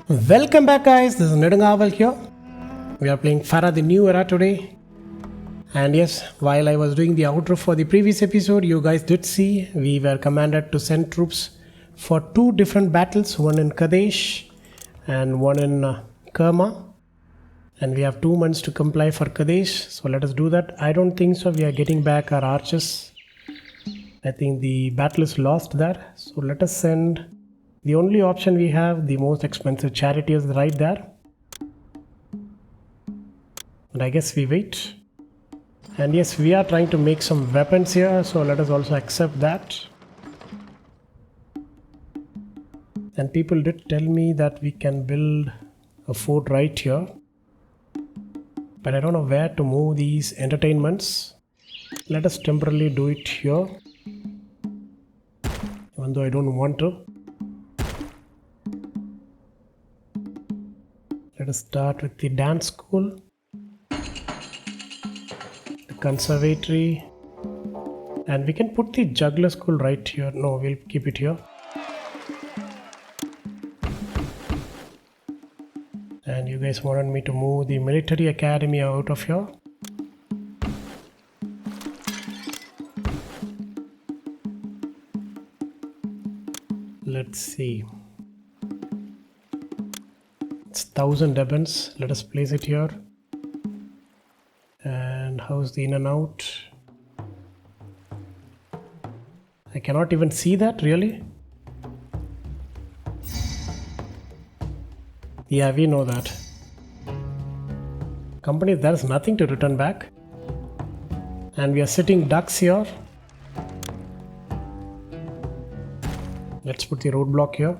Welcome back, guys. This is Nedungaval here. We are playing Pharaoh the New Era today. And yes, while I was doing the outro for the previous episode, you guys did see we were commanded to send troops for two different battles, one in Kadesh and one in Kerma. And we have 2 months to comply for Kadesh, so let us do that. I don't think so we are getting back our archers. I think the battle is lost there, so let us send. The only option we have, the most expensive charity is right there. And I guess we wait. And yes, we are trying to make some weapons here, so let us also accept that. And people did tell me that we can build a fort right here. But I don't know where to move these entertainments. Let us temporarily do it here. Even though I don't want to. Let us start with the dance school, the conservatory, and we can put the juggler school right here. No, we'll keep it here. And you guys wanted me to move the military academy out of here. Let's see. 1,000 ebons. Let us place it here. And how's the in and out? I cannot even see that, really. Yeah, we know that. Company, there is nothing to return back. And we are sitting ducks here. Let's put the roadblock here.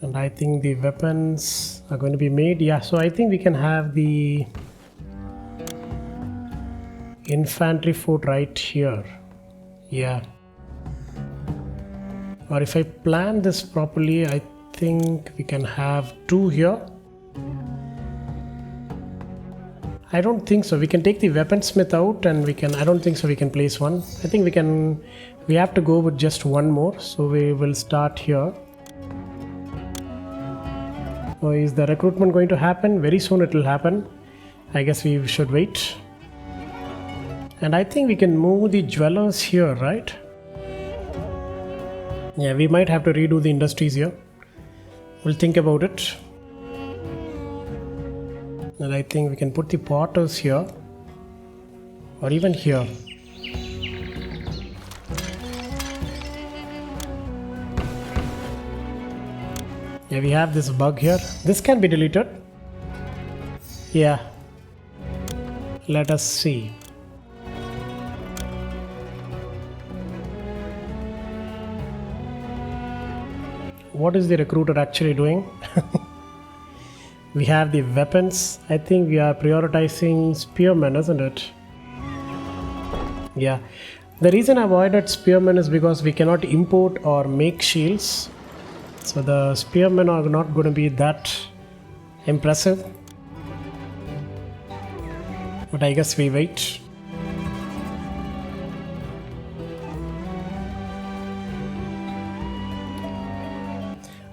And I think the weapons are going to be made. Yeah, so I think we can have the infantry fort right here. Yeah. Or if I plan this properly, I think we can have 2 here. I don't think so. We can take the weaponsmith out and I don't think so we can place one. I think we have to go with just one more. So we will start here. So is the recruitment going to happen? Very soon it will happen. I guess we should wait. And I think we can move the dwellers here, right? Yeah, we might have to redo the industries here. We'll think about it. And I think we can put the potters here. Or even here. Yeah, we have this bug here. This can be deleted. Yeah. Let us see. What is the recruiter actually doing? We have the weapons. I think we are prioritizing spearmen, isn't it? Yeah. The reason I avoided spearmen is because we cannot import or make shields. So the spearmen are not going to be that impressive. But I guess we wait.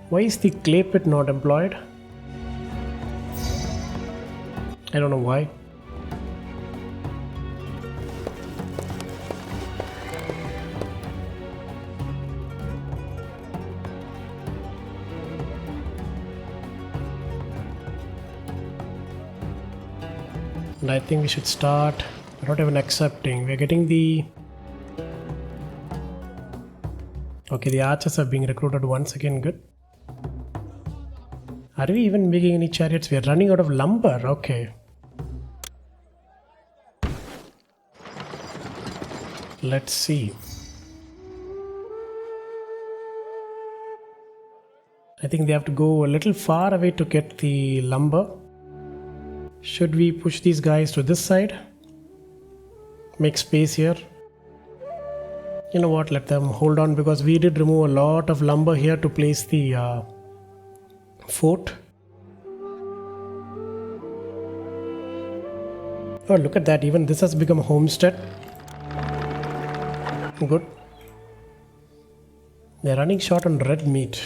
Why is the clay pit not employed? I don't know why. And I think we should start. We're not even accepting. We're getting the... Okay, the archers are being recruited once again. Good. Are we even making any chariots? We are running out of lumber. Okay. Let's see. I think they have to go a little far away to get the lumber. Should we push these guys to this side? Make space here. You know what? Let them hold on because we did remove a lot of lumber here to place the fort. Oh, look at that. Even this has become a homestead. Good. They're running short on red meat.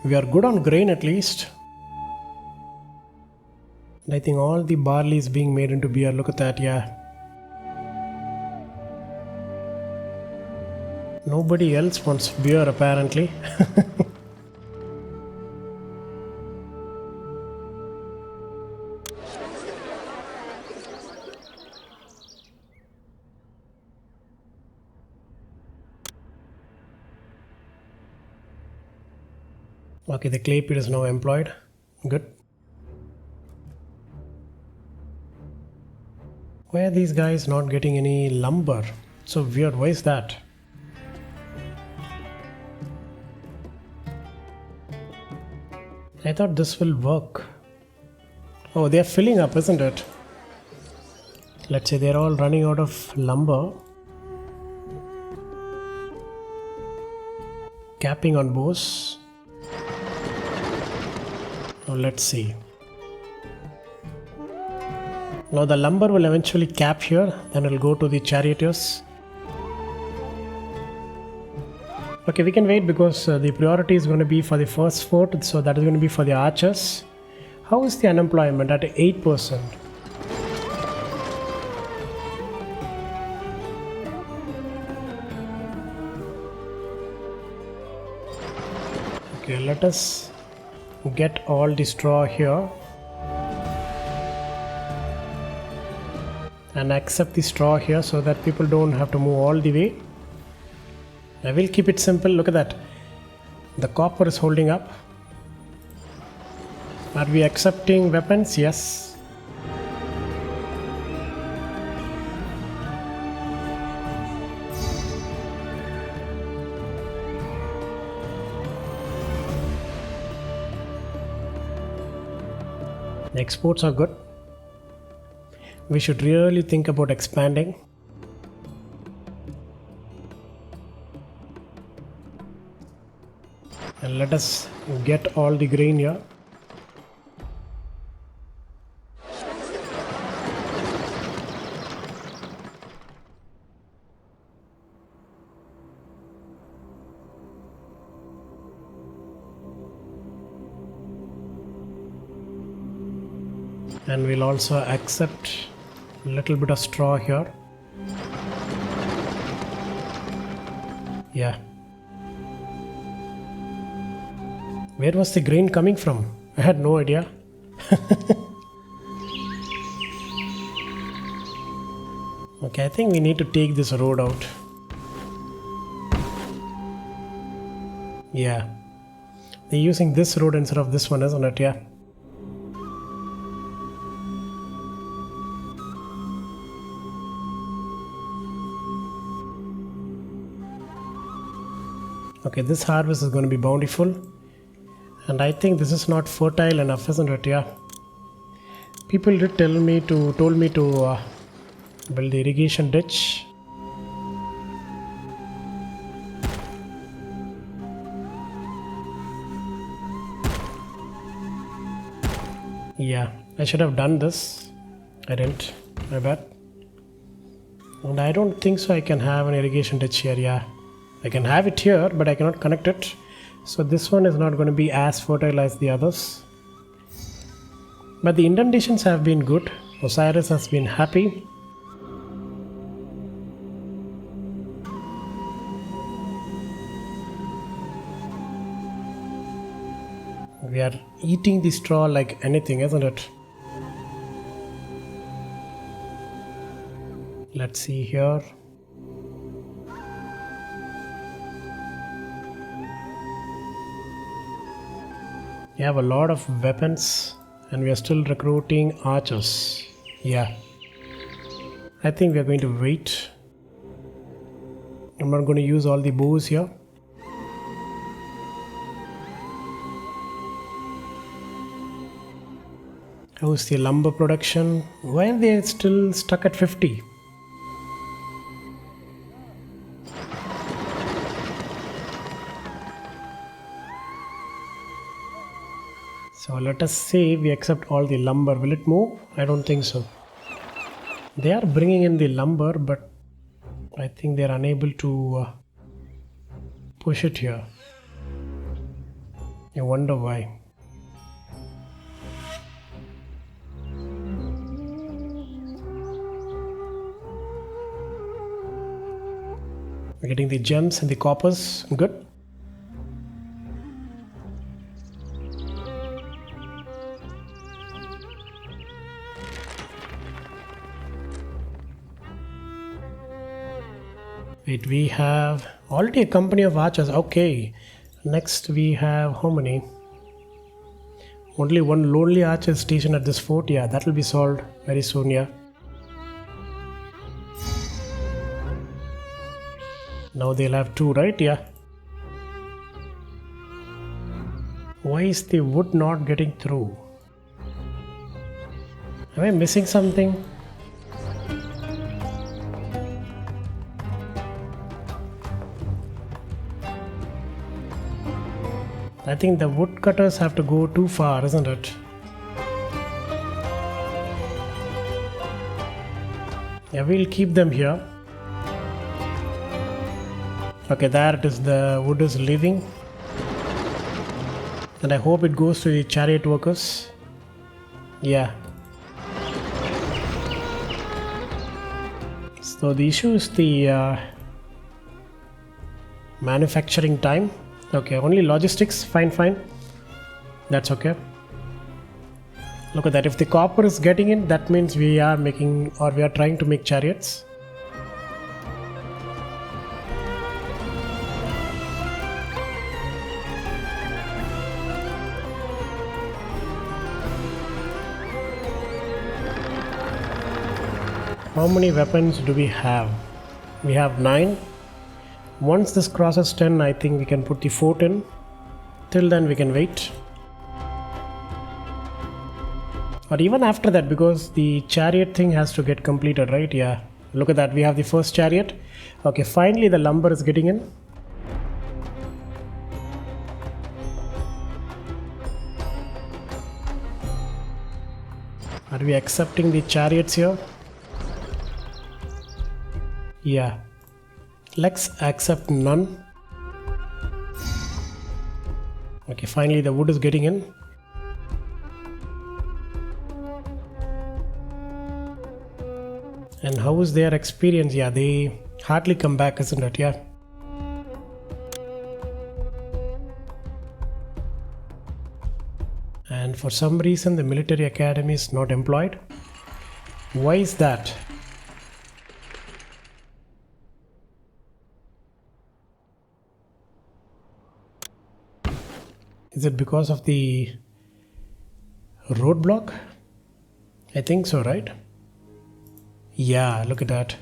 We are good on grain at least. And I think all the barley is being made into beer. Look at that, yeah. Nobody else wants beer apparently. Okay, the clay pit is now employed. Good. Why are these guys not getting any lumber? So weird. Why is that? I thought this will work. Oh, they are filling up, isn't it? Let's say they're all running out of lumber. Capping on bows. Now let's see. Now the lumber will eventually cap here, then it will go to the charioteers. Okay, we can wait because the priority is going to be for the first fort, so that is going to be for the archers. How is the unemployment? At 8%. Okay, let us get all the straw here and accept the straw here so that people don't have to move all the way. I will keep it simple. Look at that. The copper is holding up. Are we accepting weapons? Yes. The exports are good. We should really think about expanding. And let us get all the grain here. And we'll also accept a little bit of straw here. Yeah. Where was the grain coming from? I had no idea. Okay, I think we need to take this road out. Yeah. They're using this road instead of this one, isn't it? Yeah. Okay, this harvest is going to be bountiful. And I think this is not fertile enough, isn't it? Yeah. People did told me to build the irrigation ditch. Yeah, I should have done this. I didn't. My bad. And I don't think so I can have an irrigation ditch here. Yeah. I can have it here, but I cannot connect it. So this one is not going to be as fertile as the others. But the indentations have been good. Osiris has been happy. We are eating the straw like anything, isn't it? Let's see here. We have a lot of weapons and we are still recruiting archers. Yeah. I think we are going to wait. I'm not going to use all the bows here. How's the lumber production? Why are they still stuck at 50? So let us say we accept all the lumber. Will it move? I don't think so. They are bringing in the lumber, but I think they are unable to push it here. You wonder why. We're getting the gems and the coppers. Good. Wait, we have already a company of archers. Okay. Next we have how many? Only one lonely archer station at this fort. Yeah, that will be solved very soon. Yeah. Now they'll have two, right? Yeah. Why is the wood not getting through? Am I missing something? I think the woodcutters have to go too far, isn't it? Yeah, we'll keep them here. Okay, there it is. The wood is leaving. And I hope it goes to the chariot workers. Yeah. So the issue is the manufacturing time. Okay, only logistics. Fine. That's okay. Look at that. If the copper is getting in, that means we are making, or we are trying to make chariots. How many weapons do we have? We have 9. Once this crosses 10, I think we can put the fort in. Till then we can wait. Or even after that, because the chariot thing has to get completed, right? Yeah. Look at that. We have the first chariot. Okay, finally the lumber is getting in. Are we accepting the chariots here? Yeah. Let's accept none. Okay, finally the wood is getting in. And how is their experience? Yeah, they hardly come back, isn't it? Yeah. And for some reason the military academy is not employed. Why is that? Is it because of the roadblock? I think so, right? Yeah, look at that.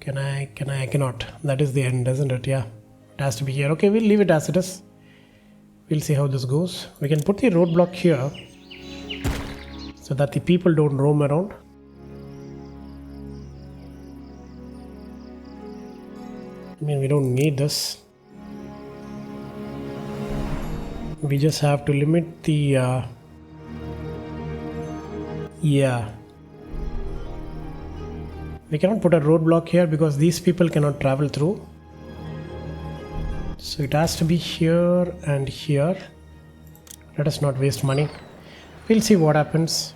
I cannot. That is the end, isn't it? Yeah. It has to be here. Okay, we'll leave it as it is. We'll see how this goes. We can put the roadblock here so that the people don't roam around. I mean, we don't need this. We just have to limit the yeah. We cannot put a roadblock here because these people cannot travel through. So it has to be here and here. Let us not waste money. We'll see what happens.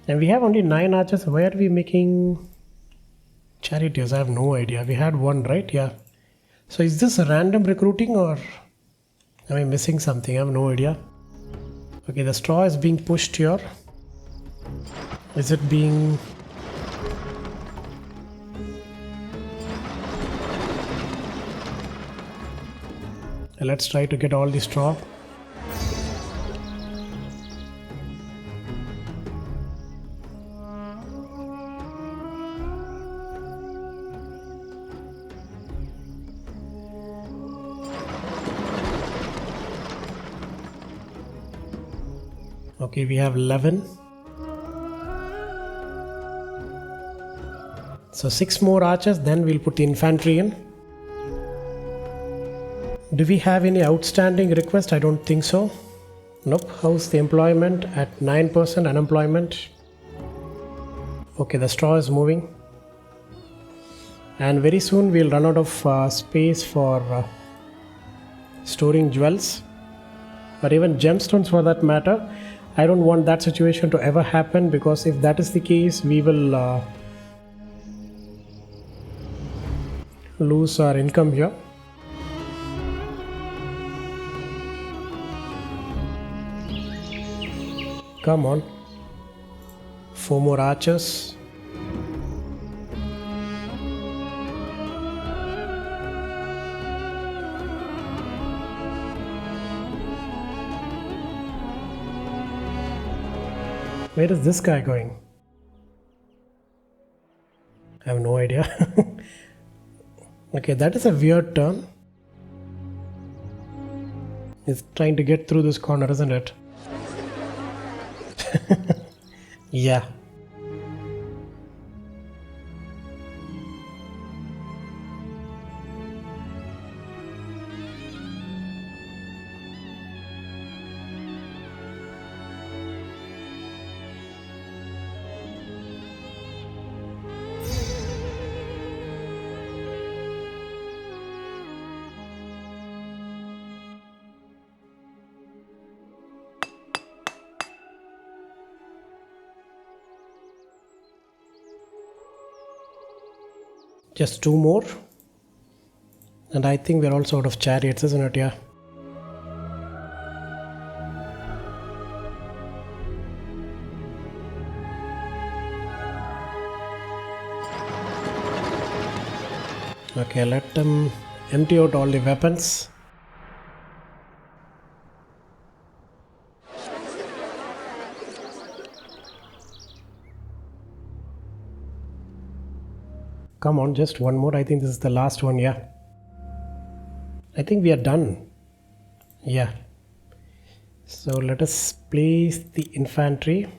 And we have only 9 archers. Why are we making charioteers? I have no idea. We had 1, right? Yeah. So is this a random recruiting or am I missing something? I have no idea. Okay, the straw is being pushed here. Is it being... Let's try to get all the straw. Okay, we have 11. So 6 more archers, then we'll put the infantry in. Do we have any outstanding request? I don't think so. Nope. How's the employment? At 9% unemployment. Okay, the straw is moving. And very soon we'll run out of space for storing jewels, or even gemstones for that matter. I don't want that situation to ever happen, because if that is the case, we will lose our income here. Come on, 4 more archers. Where is this guy going? I have no idea. Okay, that is a weird turn. He's trying to get through this corner, isn't it? Yeah. Just 2 more. And I think we're also out of chariots, isn't it? Yeah. Okay, let them empty out all the weapons. Come on, just one more. I think this is the last one, yeah. I think we are done. Yeah. So let us place the infantry.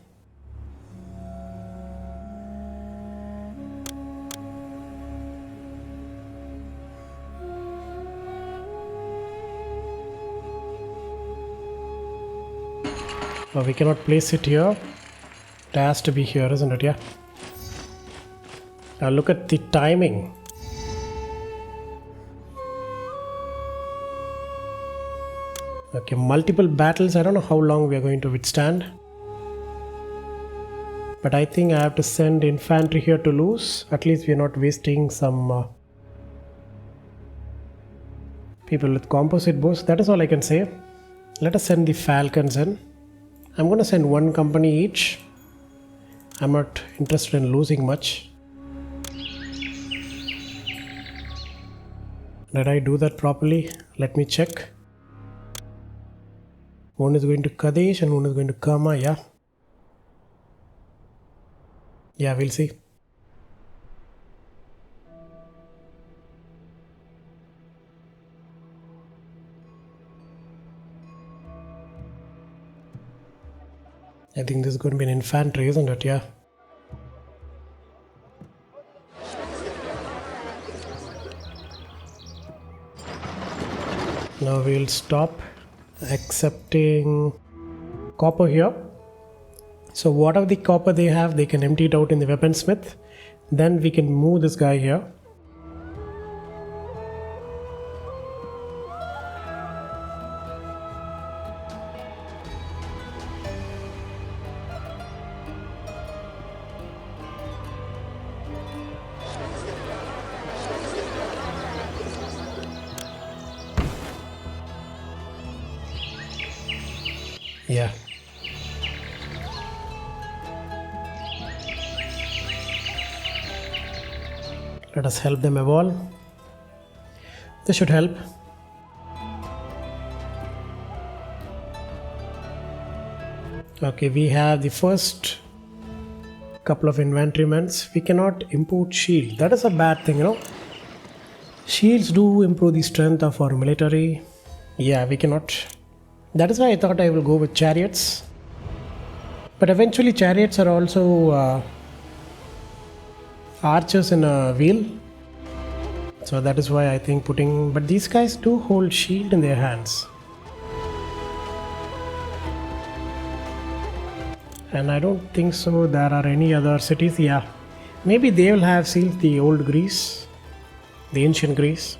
Oh, we cannot place it here. It has to be here, isn't it? Yeah. Now look at the timing. Okay, multiple battles. I don't know how long we are going to withstand. But I think I have to send infantry here to lose. At least we are not wasting some people with composite bows. That is all I can say. Let us send the falcons in. I'm going to send 1 company each. I'm not interested in losing much. Did I do that properly? Let me check. One is going to Kadesh and one is going to Kama, yeah. Yeah, we'll see. I think this is going to be an infantry, isn't it? Yeah. Now we'll stop accepting copper here. So whatever the copper they have, they can empty it out in the weaponsmith. Then we can move this guy here. Yeah. Let us help them evolve. This should help. Okay, we have the first couple of inventoryments. We cannot import shield. That is a bad thing, you know. Shields do improve the strength of our military. Yeah, we cannot. That is why I thought I will go with chariots. But eventually chariots are also archers in a wheel. So that is why I think putting... But these guys do hold shield in their hands. And I don't think so there are any other cities. Yeah, maybe they will have sealed the old Greece. the ancient Greece.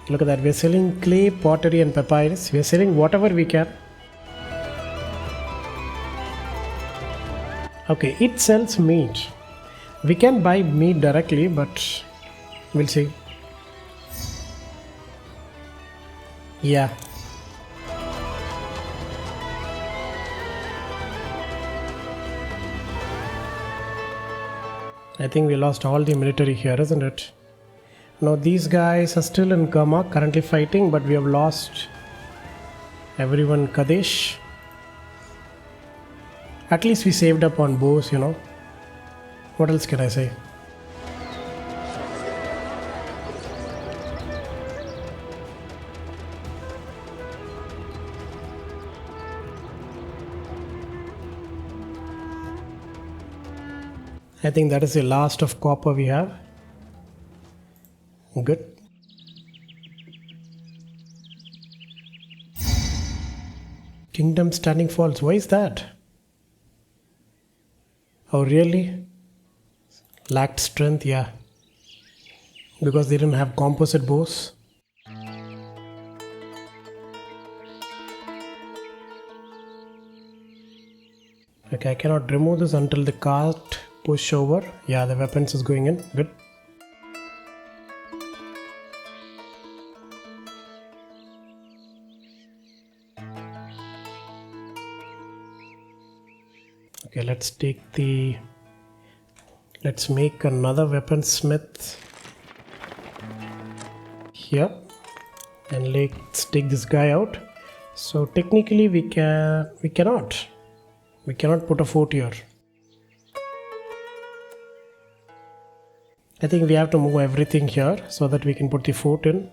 Look at that, we're selling clay, pottery and papyrus. We're selling whatever we can. Okay, it sells meat. We can buy meat directly, but we'll see. Yeah. I think we lost all the military here, isn't it? Now these guys are still in Gama, currently fighting, but we have lost everyone Kadesh. At least we saved up on bows, you know. What else can I say? I think that is the last of copper we have. Good. Kingdom standing falls. Why is that? Oh, really? Lacked strength, yeah. Because they didn't have composite bows. Okay, I cannot remove this until the cart push over. Yeah, the weapons is going in. Good. Okay, let's make another weaponsmith here, and let's take this guy out. So technically we cannot put a fort here. I think we have to move everything here so that we can put the fort in.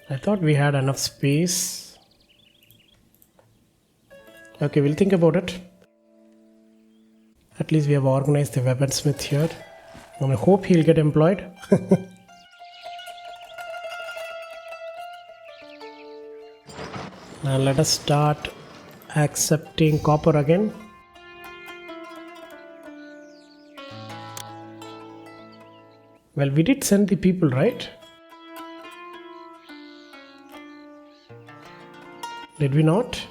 I thought we had enough space. Okay, we'll think about it. At least we have organized the weaponsmith here. And I hope he'll get employed. Now let us start accepting copper again. Well, we did send the people, right? Did we not?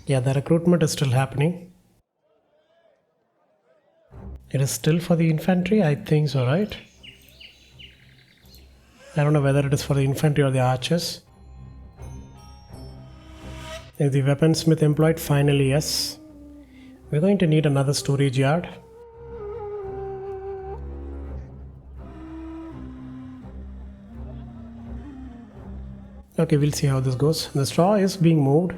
Yeah, the recruitment is still happening. It is still for the infantry? I think so, right? I don't know whether it is for the infantry or the archers. Is the weaponsmith employed? Finally, yes. We're going to need another storage yard. Okay, we'll see how this goes. The straw is being moved.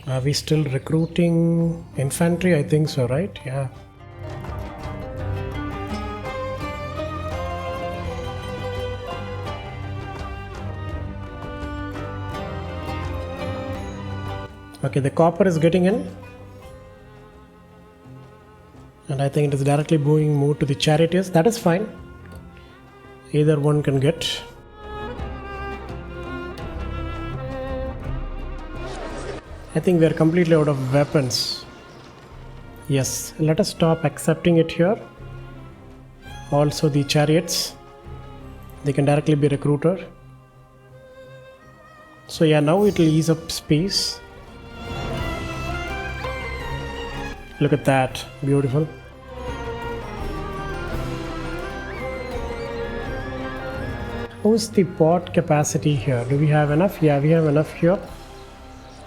Are we still recruiting infantry? I think so, right? Yeah. Okay, the copper is getting in. And I think it is directly being moved to the charioteers. That is fine. Either one can get. I think we are completely out of weapons. Yes, let us stop accepting it here. Also the chariots, they can directly be recruited. So yeah, now it will ease up space. Look at that, beautiful. How's the pot capacity here? Do we have enough? Yeah, we have enough here.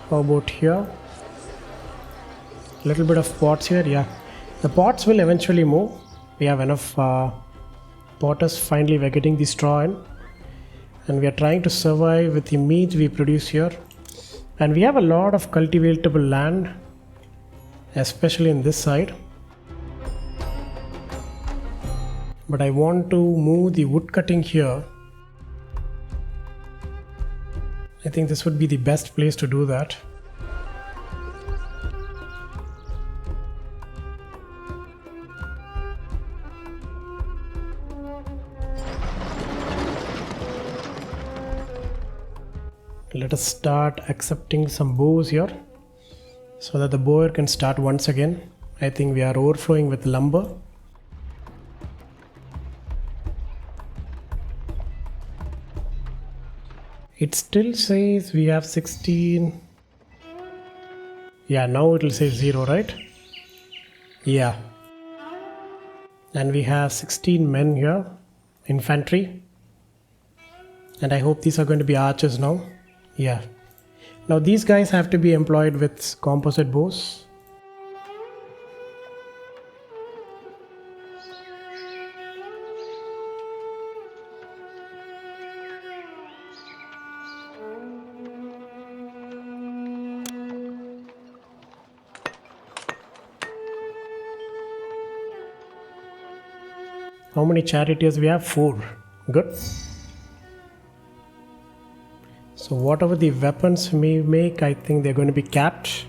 How about here? Little bit of pots here. Yeah, the pots will eventually move. We have enough potters. Finally, we're getting the straw in, and we are trying to survive with the meat we produce here. And we have a lot of cultivatable land, especially in this side. But I want to move the wood cutting here. I think this would be the best place to do that. Let us start accepting some bows here so that the bower can start once again. I think we are overflowing with lumber. It still says we have 16. Yeah, now it will say 0, right? Yeah. And we have 16 men here, infantry. And I hope these are going to be archers now. Yeah. Now these guys have to be employed with composite bows. How many charioteers we have? 4. Good. So whatever the weapons we make, I think they're going to be capped.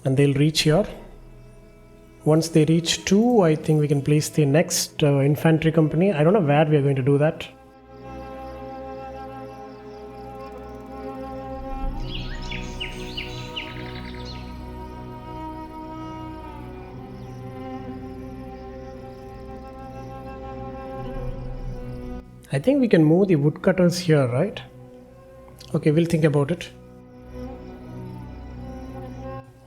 And they'll reach here. Once they reach 2, I think we can place the next infantry company. I don't know where we are going to do that. I think we can move the woodcutters here, right? Okay, we'll think about it.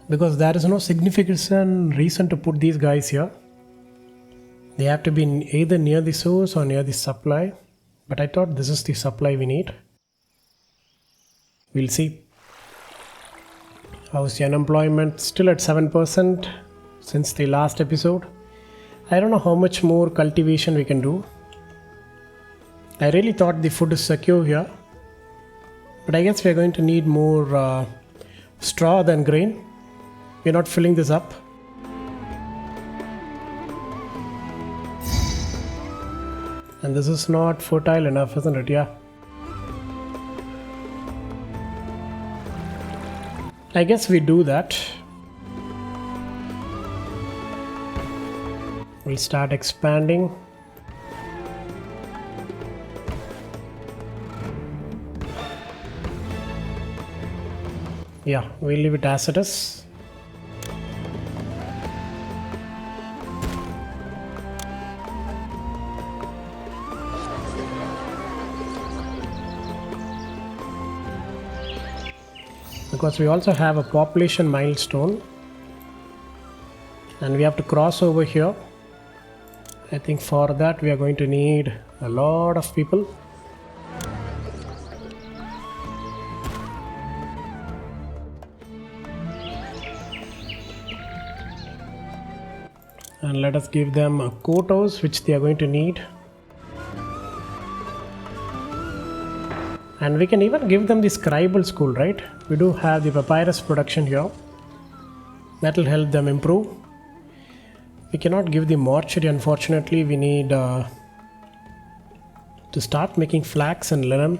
Because there is no significant reason to put these guys here. They have to be either near the source or near the supply. But I thought this is the supply we need. We'll see. How's the unemployment? Still at 7% since the last episode. I don't know how much more cultivation we can do. I really thought the food is secure here, but I guess we're going to need more straw than grain. We're not filling this up. And this is not fertile enough, isn't it? Yeah. I guess we do that. We'll start expanding. Yeah, we'll leave it as it is. Because we also have a population milestone and we have to cross over here. I think for that we are going to need a lot of people. And let us give them a courthouse which they are going to need. And we can even give them the scribal school, right? We do have the papyrus production here. That will help them improve. We cannot give the mortuary, unfortunately. We need to start making flax and linen.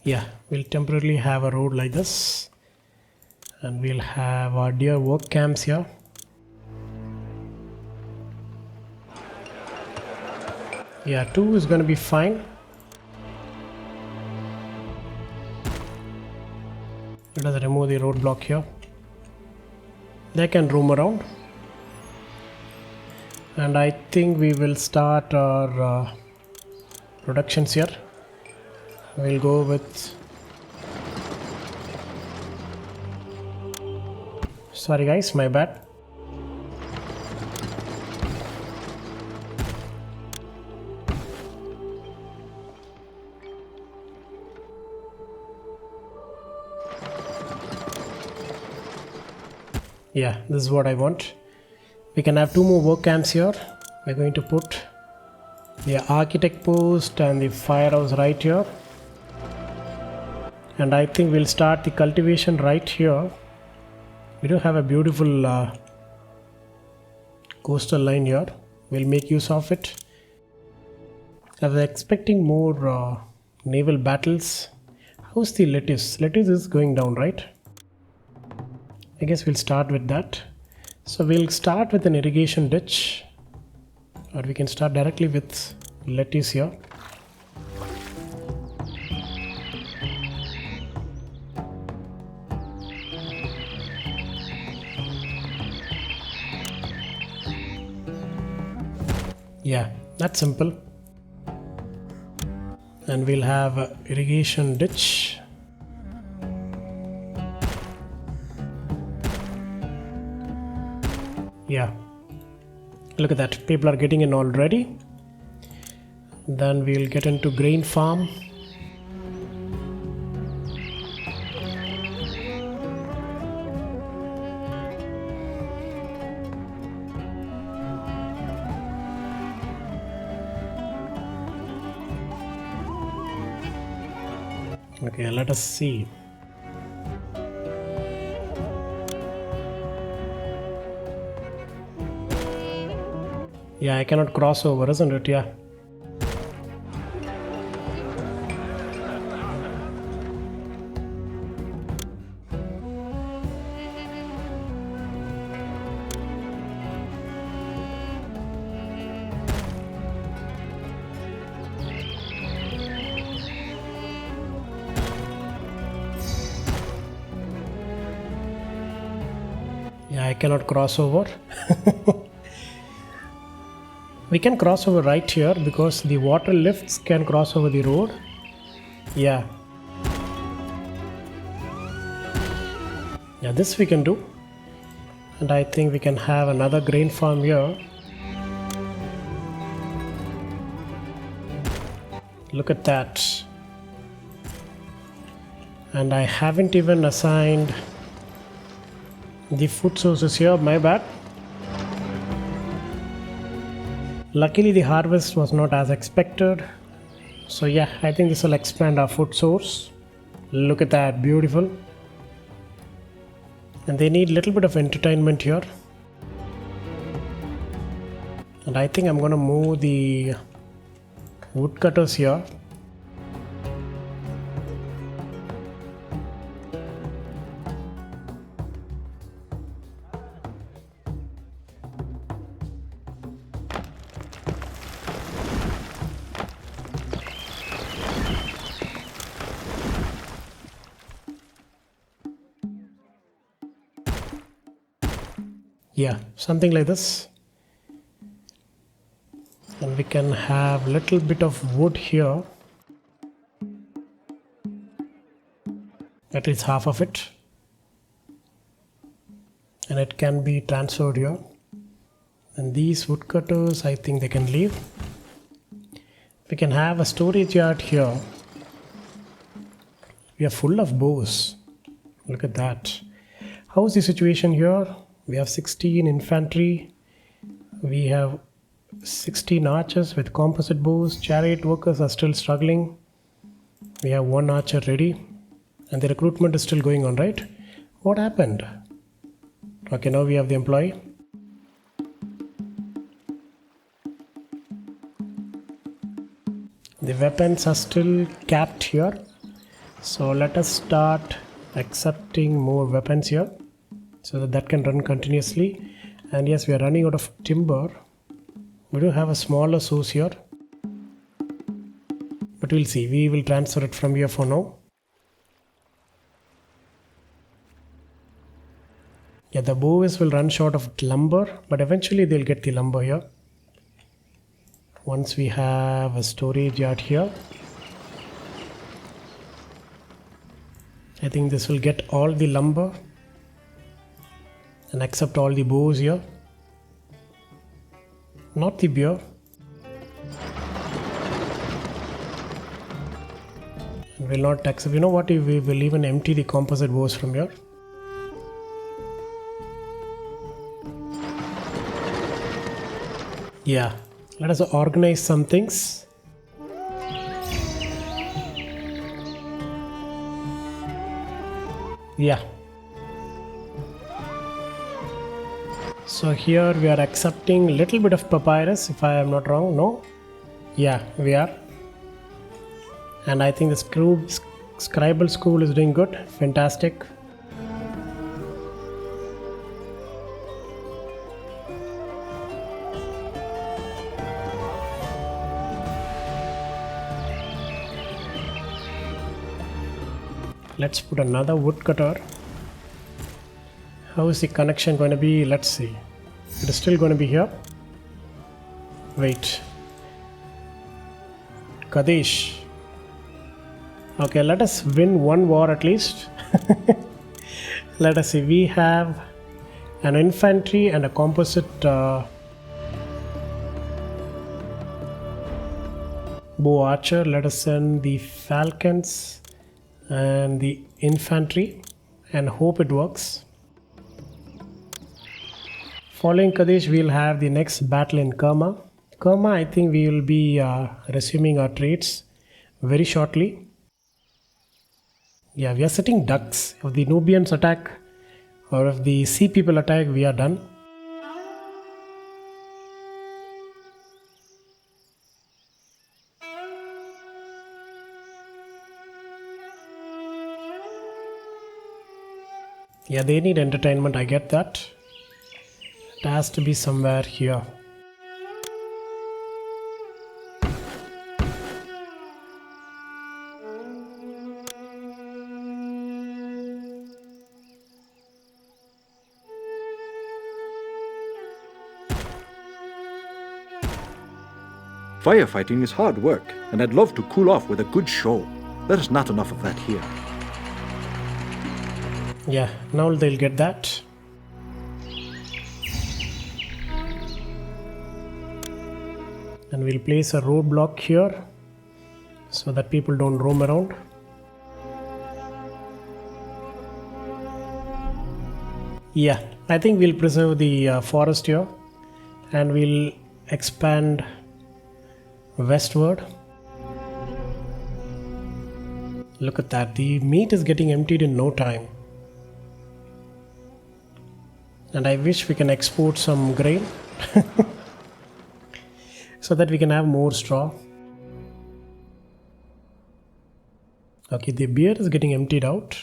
Yeah, we'll temporarily have a road like this, and we'll have our deer work camps here. Yeah, 2 is going to be fine. Let us remove the roadblock here. They can roam around. And I think we will start our productions here. We'll go with... Sorry guys, my bad. Yeah, this is what I want. We can have 2 more work camps here. We're going to put the architect post and the firehouse right here. And I think we'll start the cultivation right here. We do have a beautiful coastal line here. We'll make use of it. I was expecting more naval battles. How's the lettuce? Lettuce is going down, right? I guess we'll start with that. So we'll start with an irrigation ditch, or we can start directly with lettuce here. Yeah, that's simple. And we'll have an irrigation ditch. Yeah, look at that, people are getting in already. Then we'll get into grain farm. Okay, let us see. Yeah, I cannot cross over, isn't it? Yeah. Yeah, I cannot cross over. We can cross over right here because the water lifts can cross over the road. Yeah. Yeah, this we can do. And I think we can have another grain farm here. Look at that. And I haven't even assigned the food sources here, my bad. Luckily the harvest was not as expected. So yeah, I think this will expand our food source. Look at that, beautiful. And they need a little bit of entertainment here. And I think I'm going to move the woodcutters here. Yeah, something like this. And we can have a little bit of wood here. At least half of it. And it can be transferred here. And these woodcutters, I think they can leave. We can have a storage yard here. We are full of bows. Look at that. How is the situation here? We have 16 infantry. We have 16 archers with composite bows. Chariot workers are still struggling. We have 1 archer ready. And the recruitment is still going on, right? What happened? Okay, now we have the employee. The weapons are still capped here. So let us start accepting more weapons here, so that can run continuously. And yes, we are running out of timber. We do have a smaller source here, but we'll see. We will transfer it from here for now. Yeah, the bows will run short of lumber, but eventually they'll get the lumber here. Once we have a storage yard here, I think this will get all the lumber and accept all the bows here. Not the beer. Will not accept. You know what? We will even empty the composite bows from here. Yeah, let us organize some things. Yeah. So here we are accepting a little bit of papyrus, if I am not wrong. No? Yeah, we are. And I think the scribal school is doing good. Fantastic. Let's put another woodcutter. How is the connection going to be? Let's see. It is still going to be here. Wait. Kadesh. Okay, let us win one war at least. Let us see. We have an infantry and a composite bow archer. Let us send the falcons and the infantry and hope it works. Following Kadesh, we'll have the next battle in Kerma. Kerma, I think we will be resuming our trades very shortly. Yeah, we are setting ducks. If the Nubians attack or if the sea people attack, we are done. Yeah, they need entertainment, I get that. It has to be somewhere here. Firefighting is hard work, and I'd love to cool off with a good show. There's not enough of that here. Yeah, now they'll get that. And we'll place a roadblock here so that people don't roam around. Yeah, I think we'll preserve the forest here and we'll expand westward. Look at that, the meat is getting emptied in no time. And I wish we can export some grain so that we can have more straw. Okay, the beer is getting emptied out.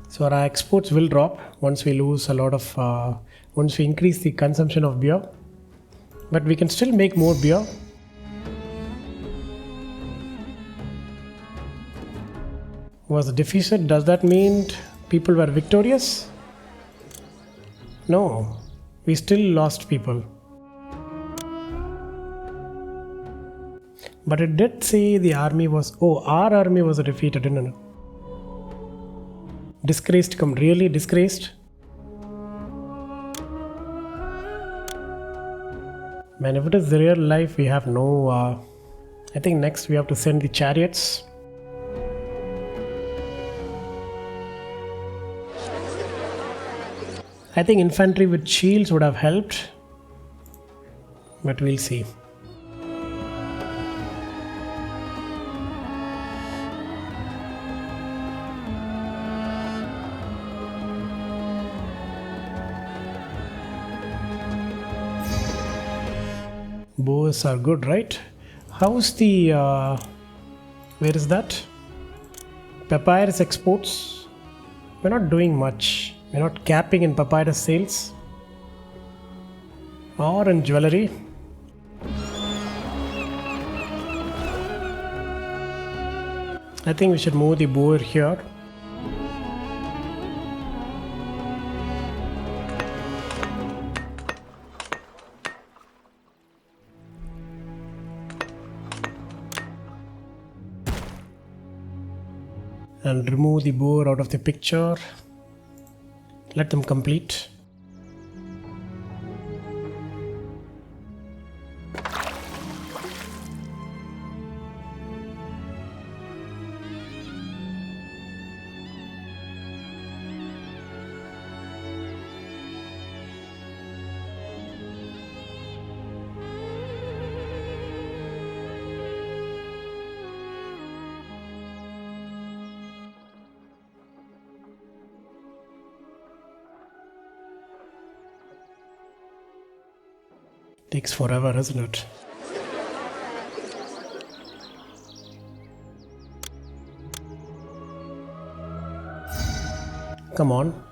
So our exports will drop once we lose a lot of, once we increase the consumption of beer. But we can still make more beer. Was defeated? Does that mean people were victorious? No, we still lost people. But it did say the army was, our army was defeated, didn't it? Disgraced, really disgraced? Man, if it is the real life, we have no, I think next we have to send the chariots. I think infantry with shields would have helped, but we'll see. Bows are good, right? How's the, where is that? Papyrus exports. We're not doing much. We're not capping in papyrus sales or in jewelry. I think we should move the boar here. and remove the boar out of the picture. Let them complete. Takes forever, isn't it? Come on.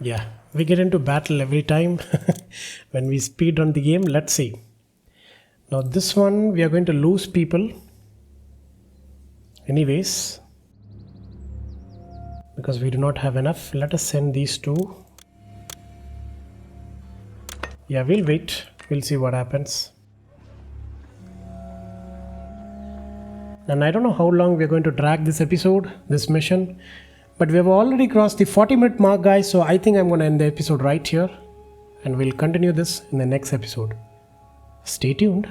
Yeah, we get into battle every time when we speed run the game. Let's see. Now this one we are going to lose people. Anyways, because we do not have enough, let us send these two. Yeah, we'll wait. We'll see what happens. And I don't know how long we're going to drag this episode, this mission. But we have already crossed the 40-minute mark, guys. So I think I'm going to end the episode right here. And we'll continue this in the next episode. Stay tuned.